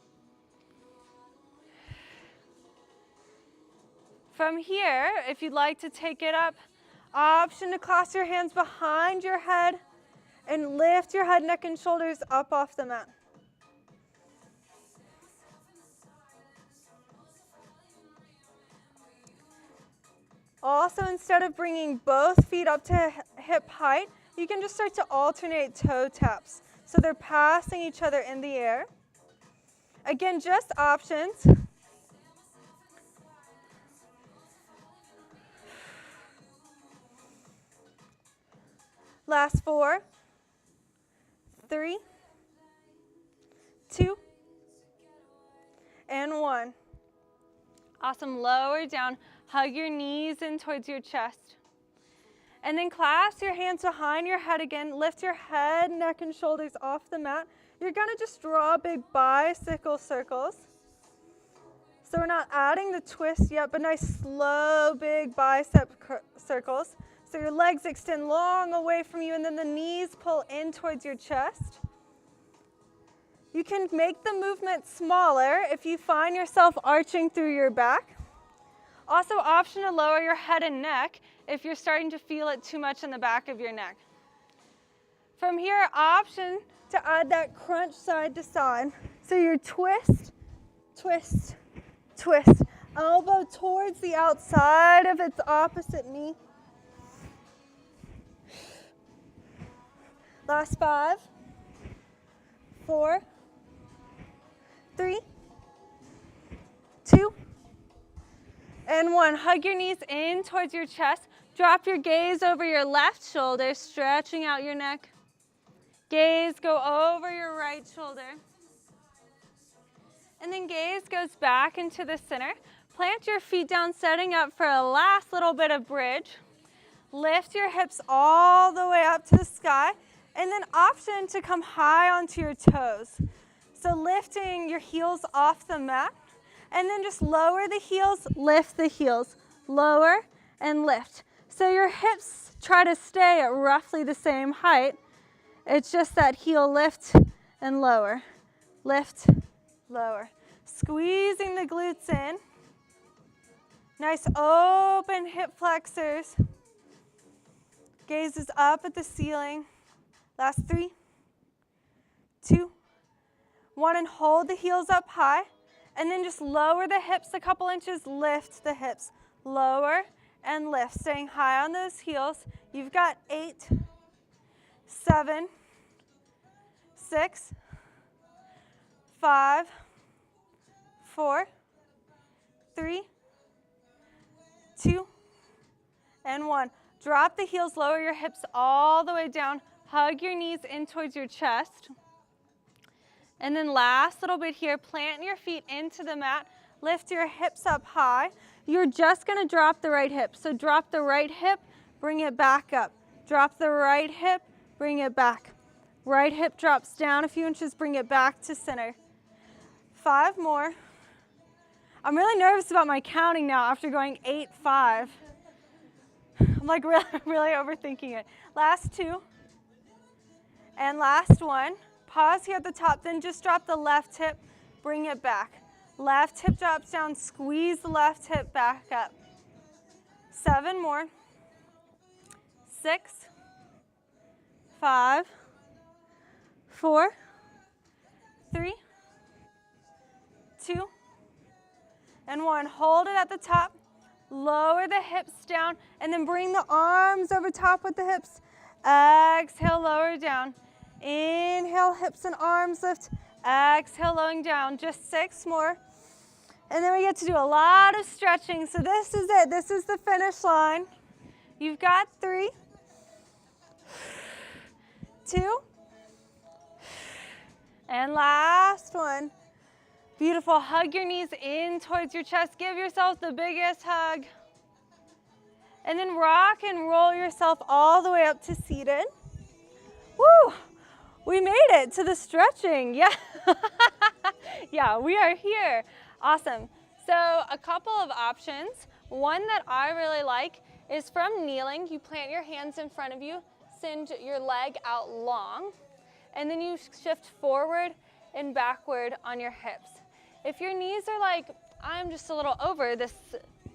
From here, if you'd like to take it up, option to clasp your hands behind your head and lift your head, neck, and shoulders up off the mat. Also, instead of bringing both feet up to hip height, you can just start to alternate toe taps. So they're passing each other in the air. Again, just options. Last 4, 3, 2, and 1. Awesome, lower down. Hug your knees in towards your chest. And then clasp your hands behind your head again. Lift your head, neck, and shoulders off the mat. You're gonna just draw big bicycle circles. So we're not adding the twist yet, but nice slow big bicep circles. So your legs extend long away from you, and then the knees pull in towards your chest. You can make the movement smaller if you find yourself arching through your back. Also, option to lower your head and neck if you're starting to feel it too much in the back of your neck. From here, option to add that crunch side to side. So your twist, twist, twist. Elbow towards the outside of its opposite knee. Last 5, 4, 3, 2, and 1. Hug your knees in towards your chest. Drop your gaze over your left shoulder, stretching out your neck. Gaze go over your right shoulder. And then gaze goes back into the center. Plant your feet down, setting up for a last little bit of bridge. Lift your hips all the way up to the sky. And then option to come high onto your toes. So lifting your heels off the mat. And then just lower the heels, lift the heels. Lower and lift. So your hips try to stay at roughly the same height. It's just that heel lift and lower. Lift, lower. Squeezing the glutes in. Nice open hip flexors. Gaze is up at the ceiling. Last 3, 2, 1, and hold the heels up high. And then just lower the hips a couple inches, lift the hips. Lower and lift, staying high on those heels. You've got 8, 7, 6, 5, 4, 3, 2, and 1. Drop the heels, lower your hips all the way down. Hug your knees in towards your chest. And then last little bit here, plant your feet into the mat. Lift your hips up high. You're just going to drop the right hip. So drop the right hip, bring it back up. Drop the right hip, bring it back. Right hip drops down a few inches, bring it back to center. 5 more. I'm really nervous about my counting now after going 8, 5. I'm like really overthinking it. Last 2. And last 1. Pause here at the top, then just drop the left hip, bring it back. Left hip drops down, squeeze the left hip back up. 7 more. 6, 5, 4, 3, 2, and 1. Hold it at the top. Lower the hips down, and then bring the arms over top with the hips. Exhale, lower down. Inhale, hips and arms lift. Exhale, lowering down. Just 6 more. And then we get to do a lot of stretching. So this is it. This is the finish line. You've got 3, 2, and last 1. Beautiful. Hug your knees in towards your chest. Give yourself the biggest hug. And then rock and roll yourself all the way up to seated. Woo! We made it to the stretching. Yeah. Yeah, we are here. Awesome. So a couple of options. One that I really like is from kneeling. You plant your hands in front of you, send your leg out long, and then you shift forward and backward on your hips. If your knees are like, I'm just a little over this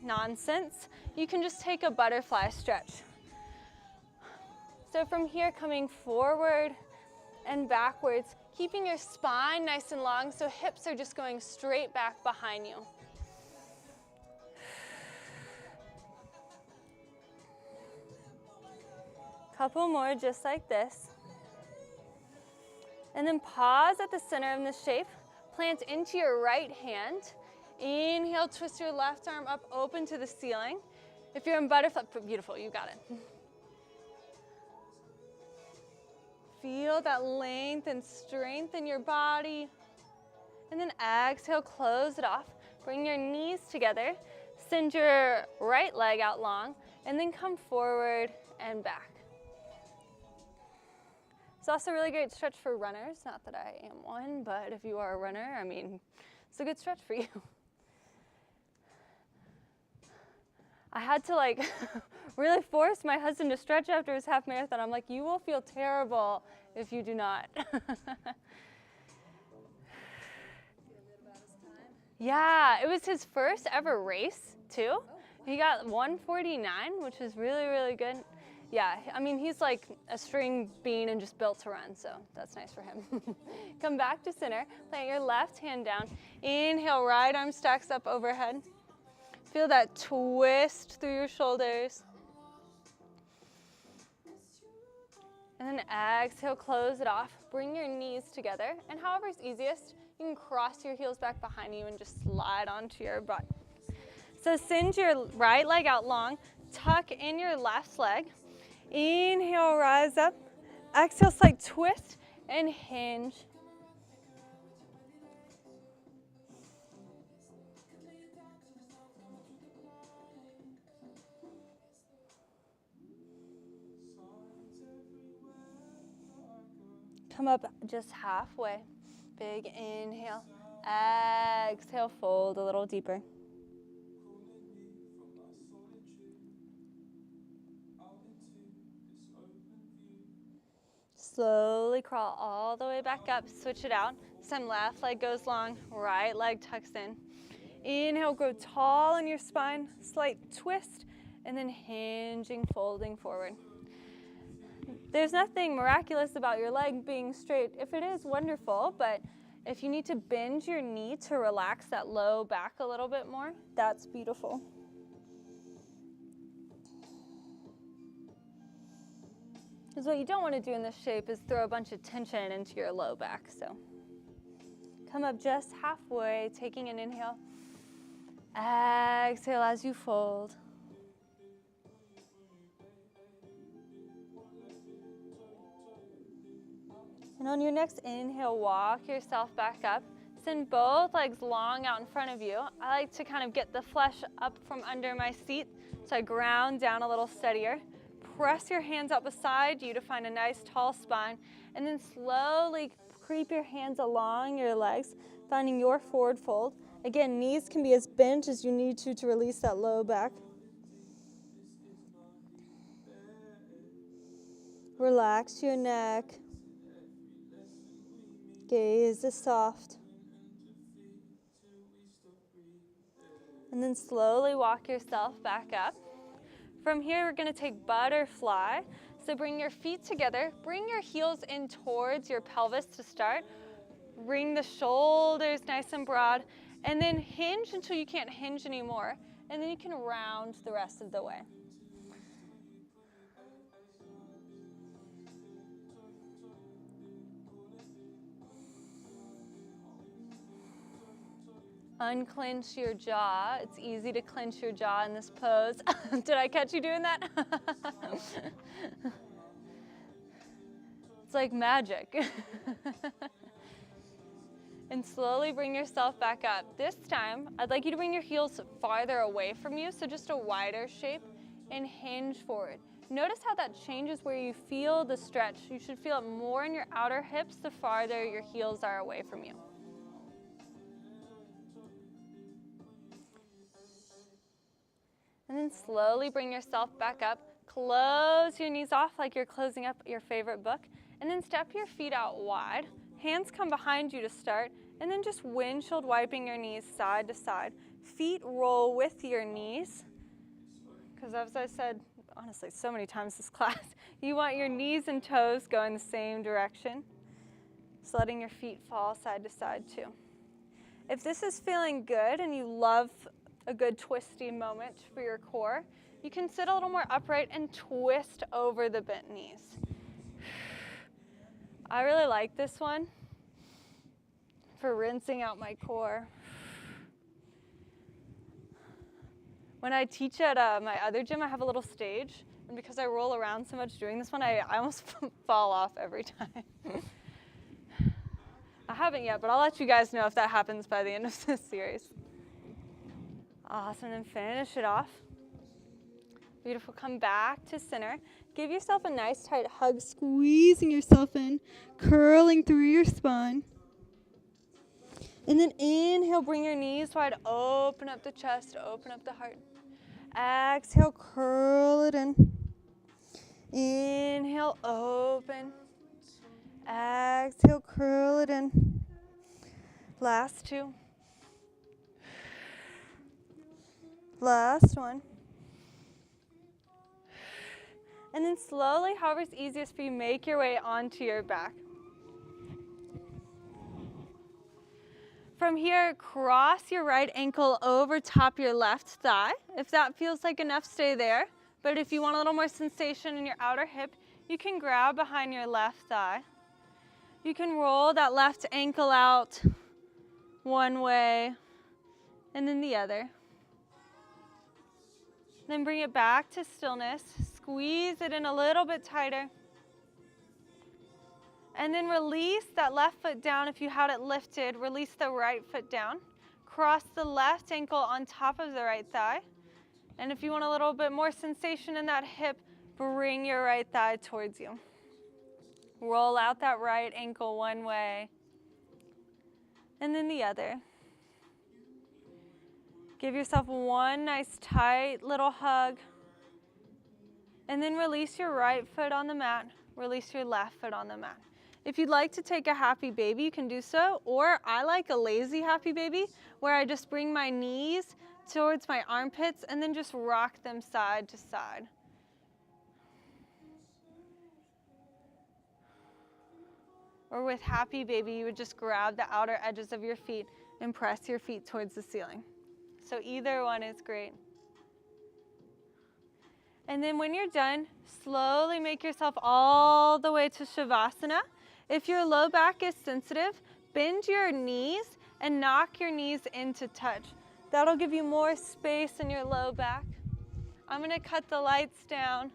nonsense, you can just take a butterfly stretch. So from here, coming forward and backwards, keeping your spine nice and long so hips are just going straight back behind you. Couple more just like this. And then pause at the center of the shape. Plant into your right hand. Inhale, twist your left arm up, open to the ceiling. If you're in butterfly, beautiful, you got it. Feel that length and strength in your body. And then exhale, close it off. Bring your knees together. Send your right leg out long, and then come forward and back. It's also a really great stretch for runners. Not that I am one, but if you are a runner, I mean, it's a good stretch for you. I had to really force my husband to stretch after his half marathon. I'm like, you will feel terrible if you do not. Yeah, it was his first ever race too. He got 1:49, which is really, really good. Yeah, I mean, he's like a string bean and just built to run, so that's nice for him. Come back to center, plant your left hand down. Inhale, right arm stacks up overhead. Feel that twist through your shoulders. And then exhale, close it off. Bring your knees together, and however is easiest, you can cross your heels back behind you and just slide onto your butt. So send your right leg out long, tuck in your left leg. Inhale, rise up. Exhale, slight twist, and hinge. Come up just halfway. Big inhale. Exhale, fold a little deeper. Slowly crawl all the way back up. Switch it out. This time left leg goes long, right leg tucks in. Inhale, grow tall in your spine. Slight twist, and then hinging, folding forward. There's nothing miraculous about your leg being straight. If it is, wonderful, but if you need to bend your knee to relax that low back a little bit more, that's beautiful. Because what you don't want to do in this shape is throw a bunch of tension into your low back. So come up just halfway, taking an inhale. Exhale as you fold. And on your next inhale, walk yourself back up. Send both legs long out in front of you. I like to kind of get the flesh up from under my seat, so I ground down a little steadier. Press your hands out beside you to find a nice tall spine, and then slowly creep your hands along your legs, finding your forward fold. Again, knees can be as bent as you need to release that low back. Relax your neck. Gaze is soft. And then slowly walk yourself back up. From here, we're going to take butterfly. So bring your feet together. Bring your heels in towards your pelvis to start. Bring the shoulders nice and broad. And then hinge until you can't hinge anymore. And then you can round the rest of the way. Unclench your jaw. It's easy to clench your jaw in this pose. Did I catch you doing that? It's like magic. And slowly bring yourself back up. This time, I'd like you to bring your heels farther away from you, so just a wider shape, and hinge forward. Notice how that changes where you feel the stretch. You should feel it more in your outer hips the farther your heels are away from you. And then slowly bring yourself back up. Close your knees off like you're closing up your favorite book. And then step your feet out wide. Hands come behind you to start. And then just windshield wiping your knees side to side. Feet roll with your knees. Because as I said, honestly, so many times this class, you want your knees and toes going the same direction. Just letting your feet fall side to side too. If this is feeling good and you love a good twisty moment for your core, you can sit a little more upright and twist over the bent knees. I really like this one for rinsing out my core. When I teach at my other gym, I have a little stage, and because I roll around so much doing this one, I almost fall off every time. I haven't yet, but I'll let you guys know if that happens by the end of this series. Awesome, and finish it off. Beautiful, come back to center. Give yourself a nice tight hug, squeezing yourself in, curling through your spine. And then inhale, bring your knees wide, open up the chest, open up the heart. Exhale, curl it in. Inhale, open. Exhale, curl it in. Last two. Last one. And then slowly, however's easiest for you, make your way onto your back. From here, cross your right ankle over top your left thigh. If that feels like enough, stay there. But if you want a little more sensation in your outer hip, you can grab behind your left thigh. You can roll that left ankle out one way and then the other. Then bring it back to stillness. Squeeze it in a little bit tighter. And then release that left foot down. If you had it lifted, release the right foot down. Cross the left ankle on top of the right thigh. And if you want a little bit more sensation in that hip, bring your right thigh towards you. Roll out that right ankle one way and then the other. Give yourself one nice tight little hug. And then release your right foot on the mat. Release your left foot on the mat. If you'd like to take a happy baby, you can do so. Or I like a lazy happy baby, where I just bring my knees towards my armpits and then just rock them side to side. Or with happy baby, you would just grab the outer edges of your feet and press your feet towards the ceiling. So either one is great. And then when you're done, slowly make yourself all the way to Shavasana. If your low back is sensitive, bend your knees and knock your knees into touch. That'll give you more space in your low back. I'm gonna cut the lights down,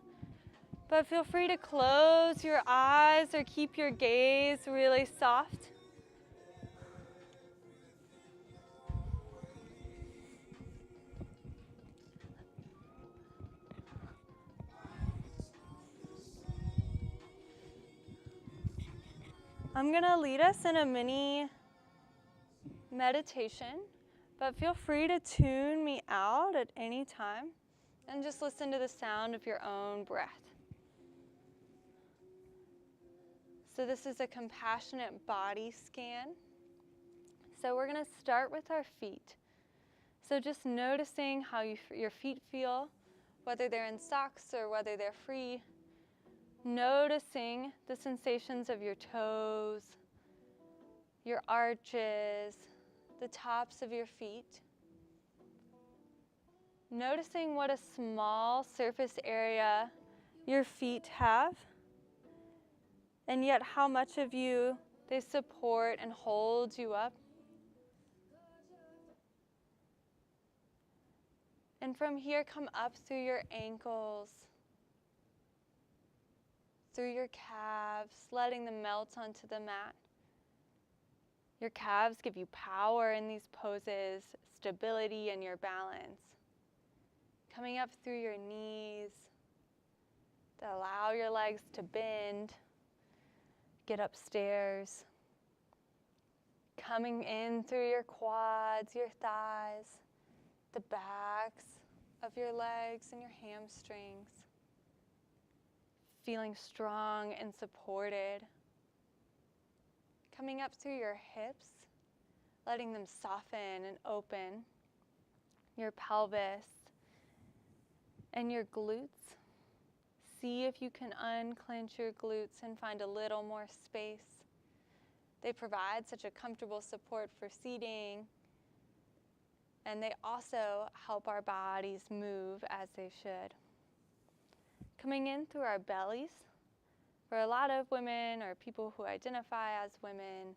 but feel free to close your eyes or keep your gaze really soft. I'm gonna lead us in a mini meditation, but feel free to tune me out at any time and just listen to the sound of your own breath. So this is a compassionate body scan. So we're gonna start with our feet. So just noticing how your feet feel, whether they're in socks or whether they're free. Noticing the sensations of your toes, your arches, the tops of your feet. Noticing what a small surface area your feet have, and yet how much of you they support and hold you up. And from here, come up through your ankles, through your calves, letting them melt onto the mat. Your calves give you power in these poses, stability in your balance. Coming up through your knees, to allow your legs to bend, get upstairs. Coming in through your quads, your thighs, the backs of your legs and your hamstrings. Feeling strong and supported. Coming up through your hips, letting them soften and open. Your pelvis and your glutes. See if you can unclench your glutes and find a little more space. They provide such a comfortable support for seating, and they also help our bodies move as they should. Coming in through our bellies. For a lot of women or people who identify as women,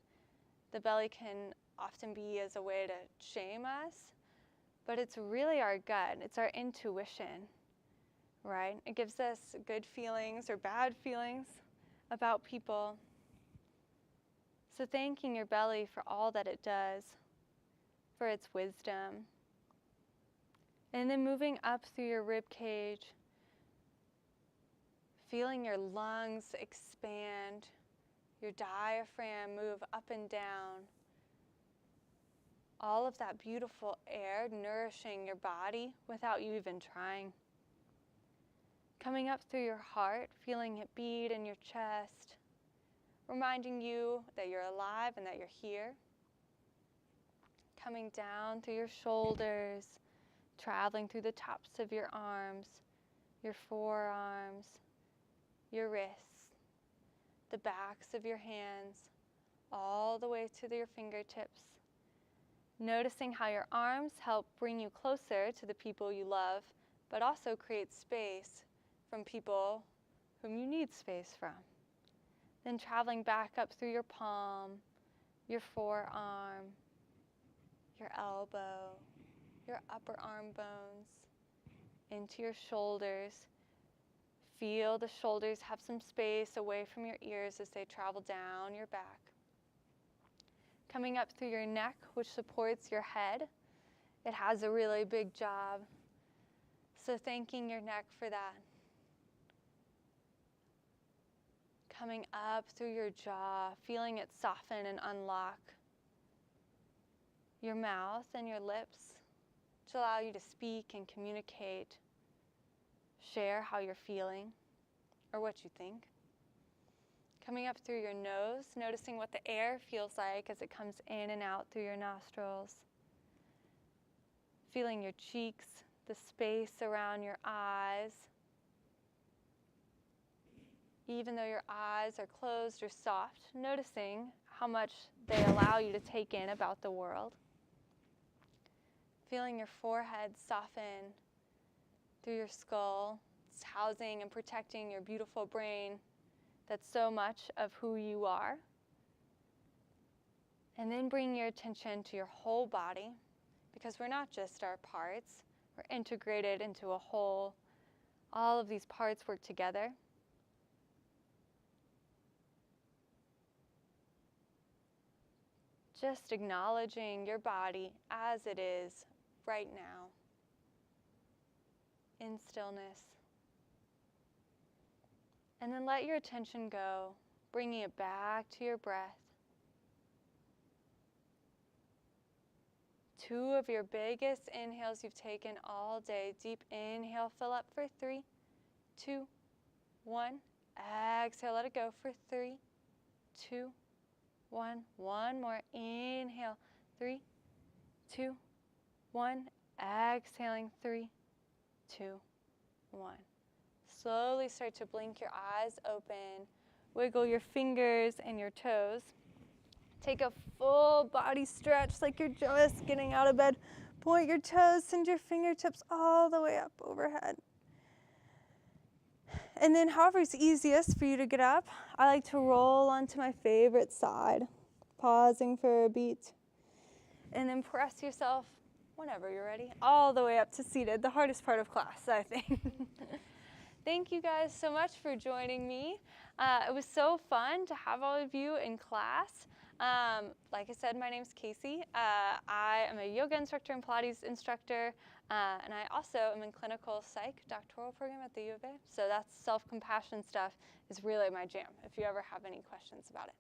the belly can often be as a way to shame us, but it's really our gut, it's our intuition, right? It gives us good feelings or bad feelings about people. So thanking your belly for all that it does, for its wisdom. And then moving up through your rib cage, feeling your lungs expand, your diaphragm move up and down. All of that beautiful air nourishing your body without you even trying. Coming up through your heart, feeling it beat in your chest, reminding you that you're alive and that you're here. Coming down through your shoulders, traveling through the tops of your arms, your forearms, your wrists, the backs of your hands, all the way to your fingertips. Noticing how your arms help bring you closer to the people you love, but also create space from people whom you need space from. Then traveling back up through your palm, your forearm, your elbow, your upper arm bones, into your shoulders, feel the shoulders have some space away from your ears as they travel down your back. Coming up through your neck, which supports your head. It has a really big job. So thanking your neck for that. Coming up through your jaw, feeling it soften and unlock. Your mouth and your lips to allow you to speak and communicate. Share how you're feeling or what you think. Coming up through your nose, noticing what the air feels like as it comes in and out through your nostrils. Feeling your cheeks, the space around your eyes. Even though your eyes are closed or soft, noticing how much they allow you to take in about the world. Feeling your forehead soften through your skull. It's housing and protecting your beautiful brain that's so much of who you are. And then bring your attention to your whole body, because we're not just our parts. We're integrated into a whole. All of these parts work together. Just acknowledging your body as it is right now, in stillness. And then let your attention go, bringing it back to your breath. 2 of your biggest inhales you've taken all day. Deep inhale, fill up for 3, 2, 1. Exhale, let it go for 3, 2, 1. One more. Inhale, 3, 2, 1. Exhaling, 3, 2, 1. Slowly start to blink your eyes open. Wiggle your fingers and your toes. Take a full body stretch like you're just getting out of bed. Point your toes, send your fingertips all the way up overhead. And then however is easiest for you to get up, I like to roll onto my favorite side, pausing for a beat. And then press yourself, whenever you're ready, all the way up to seated, the hardest part of class, I think. Thank you guys so much for joining me. It was so fun to have all of you in class. Like I said, my name's Kayce. I am a yoga instructor and Pilates instructor, and I also am in clinical psych doctoral program at the U of A. So that's self-compassion stuff is really my jam, if you ever have any questions about it.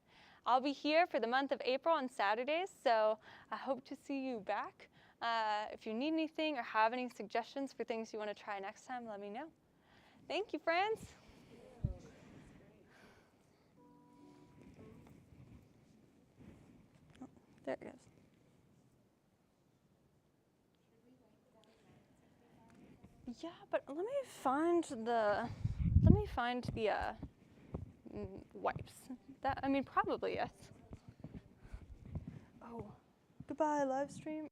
I'll be here for the month of April on Saturdays, so I hope to see you back. If you need anything or have any suggestions for things you want to try next time, let me know. Thank you, friends. Oh, there it goes. Yeah, but let me find the wipes. Probably yes. Oh, goodbye, live stream.